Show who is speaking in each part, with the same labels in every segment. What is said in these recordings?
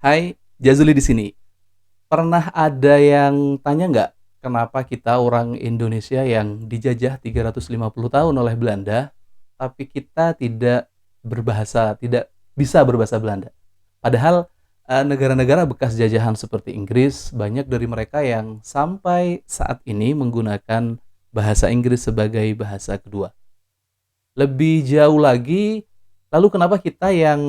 Speaker 1: Hai, Jazuli di sini. Pernah ada yang tanya nggak, kenapa kita orang Indonesia yang dijajah 350 tahun oleh Belanda, tapi kita tidak bisa berbahasa Belanda? Padahal negara-negara bekas jajahan seperti Inggris, banyak dari mereka yang sampai saat ini menggunakan bahasa Inggris sebagai bahasa kedua. Lebih jauh lagi, lalu kenapa kita yang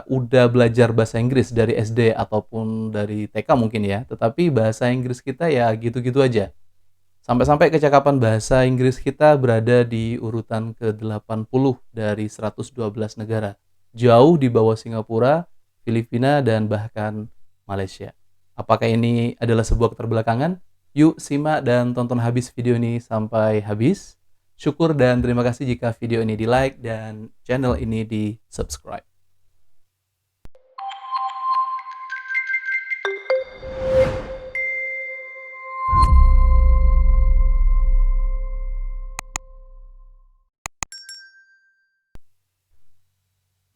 Speaker 1: udah belajar bahasa Inggris dari SD ataupun dari TK mungkin ya, tetapi bahasa Inggris kita ya gitu-gitu aja. Sampai-sampai kecakapan bahasa Inggris kita berada di urutan ke-80 dari 112 negara. Jauh di bawah Singapura, Filipina, dan bahkan Malaysia. Apakah ini adalah sebuah keterbelakangan? Yuk simak dan tonton habis video ini sampai habis. Syukur dan terima kasih jika video ini di like dan channel ini di subscribe.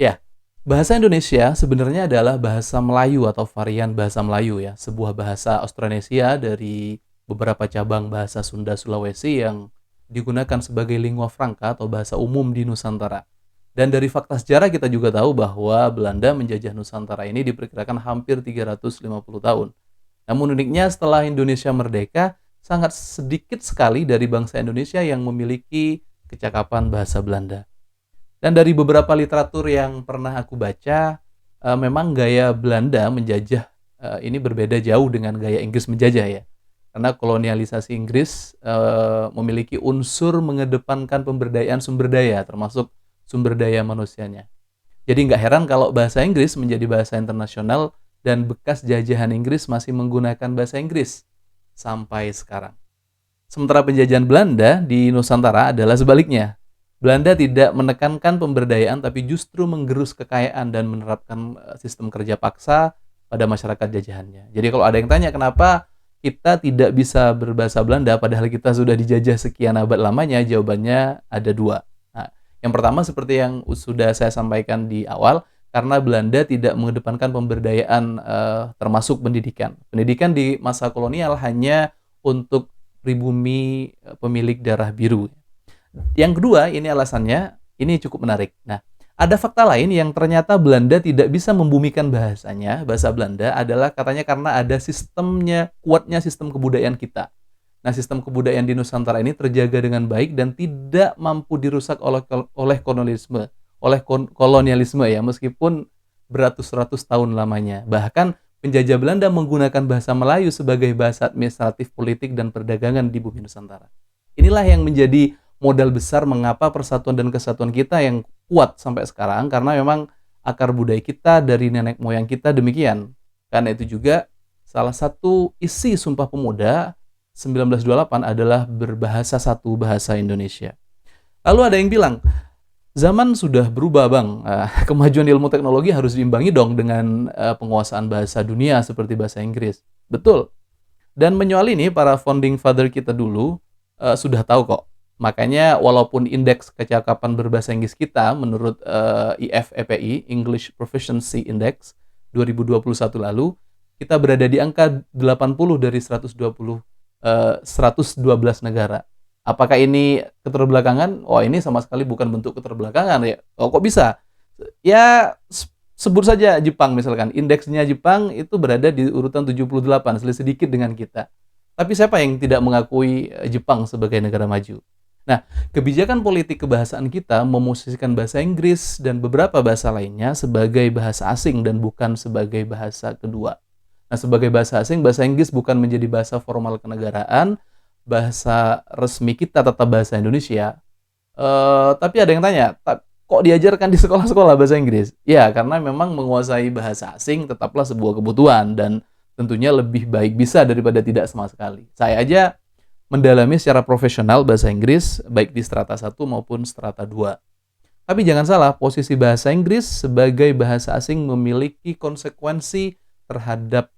Speaker 1: Ya, bahasa Indonesia sebenarnya adalah bahasa Melayu atau varian bahasa Melayu ya, sebuah bahasa Austronesia dari beberapa cabang bahasa Sunda Sulawesi yang digunakan sebagai lingua franca atau bahasa umum di Nusantara. Dan dari fakta sejarah kita juga tahu bahwa Belanda menjajah Nusantara ini diperkirakan hampir 350 tahun. Namun uniknya setelah Indonesia merdeka, sangat sedikit sekali dari bangsa Indonesia yang memiliki kecakapan bahasa Belanda. Dan dari beberapa literatur yang pernah aku baca, memang gaya Belanda menjajah ini berbeda jauh dengan gaya Inggris menjajah ya. Karena kolonialisasi Inggris memiliki unsur mengedepankan pemberdayaan sumber daya, termasuk sumber daya manusianya. Jadi nggak heran kalau bahasa Inggris menjadi bahasa internasional dan bekas jajahan Inggris masih menggunakan bahasa Inggris sampai sekarang. Sementara penjajahan Belanda di Nusantara adalah sebaliknya. Belanda tidak menekankan pemberdayaan tapi justru menggerus kekayaan dan menerapkan sistem kerja paksa pada masyarakat jajahannya. Jadi kalau ada yang tanya kenapa kita tidak bisa berbahasa Belanda padahal kita sudah dijajah sekian abad lamanya, jawabannya ada dua. Nah, yang pertama seperti yang sudah saya sampaikan di awal, karena Belanda tidak mengedepankan pemberdayaan termasuk pendidikan. Pendidikan di masa kolonial hanya untuk pribumi pemilik darah biru. Yang kedua, ini alasannya, ini cukup menarik. Nah, ada fakta lain yang ternyata Belanda tidak bisa membumikan bahasanya, bahasa Belanda adalah katanya karena ada sistemnya, kuatnya sistem kebudayaan kita. Nah, sistem kebudayaan di Nusantara ini terjaga dengan baik dan tidak mampu dirusak oleh kolonialisme ya, meskipun beratus-ratus tahun lamanya. Bahkan penjajah Belanda menggunakan bahasa Melayu sebagai bahasa administratif, politik, dan perdagangan di bumi Nusantara. Inilah yang menjadi modal besar mengapa persatuan dan kesatuan kita yang kuat sampai sekarang, karena memang akar budaya kita dari nenek moyang kita demikian. Karena itu juga salah satu isi Sumpah Pemuda 1928 adalah berbahasa satu bahasa Indonesia. Lalu ada yang bilang, zaman sudah berubah bang, kemajuan ilmu teknologi harus diimbangi dong dengan penguasaan bahasa dunia seperti bahasa Inggris. Betul. Dan menyoal ini para founding father kita dulu sudah tahu kok. Makanya walaupun indeks kecakapan berbahasa Inggris kita menurut IFEPI, English Proficiency Index 2021 lalu, kita berada di angka 80 dari 112 negara. Apakah ini keterbelakangan? Oh, ini sama sekali bukan bentuk keterbelakangan ya. Oh, kok bisa? Ya, sebut saja Jepang misalkan. Indeksnya Jepang itu berada di urutan 78, sedikit dengan kita. Tapi siapa yang tidak mengakui Jepang sebagai negara maju? Nah, kebijakan politik kebahasaan kita memosisikan bahasa Inggris dan beberapa bahasa lainnya sebagai bahasa asing dan bukan sebagai bahasa kedua. Nah, sebagai bahasa asing, bahasa Inggris bukan menjadi bahasa formal kenegaraan, bahasa resmi kita tetap bahasa Indonesia. Tapi ada yang tanya, kok diajarkan di sekolah-sekolah bahasa Inggris? Ya, karena memang menguasai bahasa asing tetaplah sebuah kebutuhan dan tentunya lebih baik bisa daripada tidak sama sekali. Saya aja mendalami secara profesional bahasa Inggris, baik di strata 1 maupun strata 2. Tapi jangan salah, posisi bahasa Inggris sebagai bahasa asing memiliki konsekuensi terhadap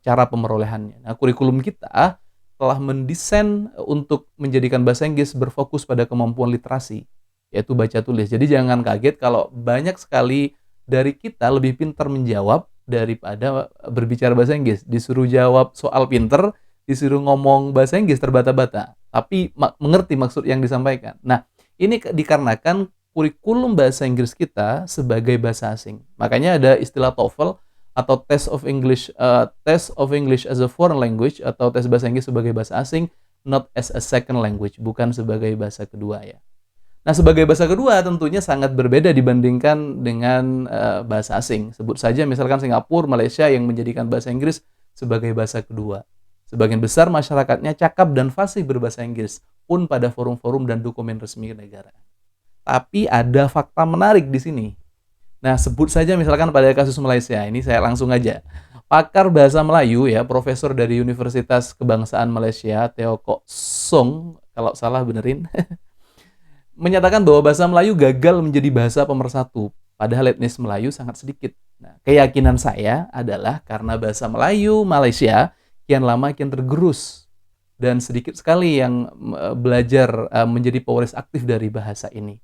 Speaker 1: cara pemerolehannya. Nah, kurikulum kita telah mendesain untuk menjadikan bahasa Inggris berfokus pada kemampuan literasi, yaitu baca tulis. Jadi jangan kaget kalau banyak sekali dari kita lebih pintar menjawab daripada berbicara bahasa Inggris. Disuruh jawab soal pinter, disuruh ngomong bahasa Inggris terbata-bata, tapi mengerti maksud yang disampaikan. Nah, ini dikarenakan kurikulum bahasa Inggris kita sebagai bahasa asing. Makanya ada istilah TOEFL atau Test of English as a Foreign Language, atau tes bahasa Inggris sebagai bahasa asing, not as a second language, bukan sebagai bahasa kedua ya. Nah, sebagai bahasa kedua tentunya sangat berbeda dibandingkan dengan bahasa asing. Sebut saja misalkan Singapura, Malaysia yang menjadikan bahasa Inggris sebagai bahasa kedua. Sebagian besar masyarakatnya cakap dan fasih berbahasa Inggris, pun pada forum-forum dan dokumen resmi negara. Tapi ada fakta menarik di sini. Nah, sebut saja misalkan pada kasus Malaysia, ini saya langsung aja. Pakar bahasa Melayu ya, profesor dari Universitas Kebangsaan Malaysia, Teo Kok Song, kalau salah benerin, menyatakan bahwa bahasa Melayu gagal menjadi bahasa pemersatu, padahal etnis Melayu sangat sedikit. Nah, keyakinan saya adalah karena bahasa Melayu Malaysia kian lama kian tergerus, dan sedikit sekali yang belajar menjadi pewaris aktif dari bahasa ini.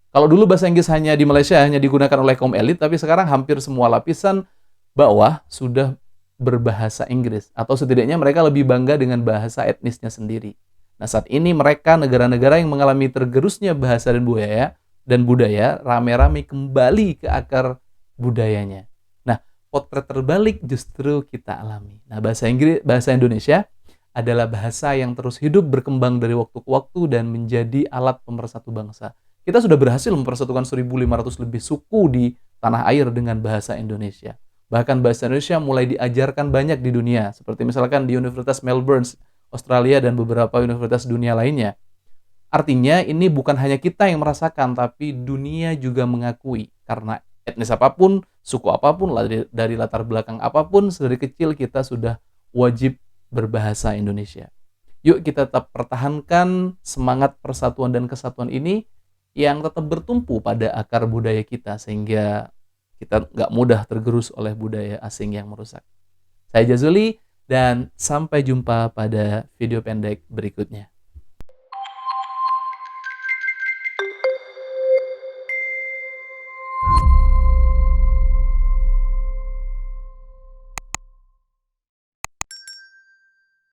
Speaker 1: Kalau dulu bahasa Inggris hanya di Malaysia hanya digunakan oleh kaum elit, tapi sekarang hampir semua lapisan bawah sudah berbahasa Inggris, atau setidaknya mereka lebih bangga dengan bahasa etnisnya sendiri. Nah, saat ini mereka negara-negara yang mengalami tergerusnya bahasa dan budaya rame-rame kembali ke akar budayanya. Nah, potret terbalik justru kita alami. Nah, bahasa Indonesia adalah bahasa yang terus hidup berkembang dari waktu ke waktu dan menjadi alat pemersatu bangsa. Kita sudah berhasil mempersatukan 1.500 lebih suku di tanah air dengan bahasa Indonesia. Bahkan bahasa Indonesia mulai diajarkan banyak di dunia, seperti misalkan di Universitas Melbourne, Australia, dan beberapa universitas dunia lainnya. Artinya ini bukan hanya kita yang merasakan, tapi dunia juga mengakui. Karena etnis apapun, suku apapun, dari latar belakang apapun, sedari kecil kita sudah wajib berbahasa Indonesia. Yuk kita tetap pertahankan semangat persatuan dan kesatuan ini yang tetap bertumpu pada akar budaya kita, sehingga kita nggak mudah tergerus oleh budaya asing yang merusak. Saya Jazuli, dan sampai jumpa pada video pendek berikutnya.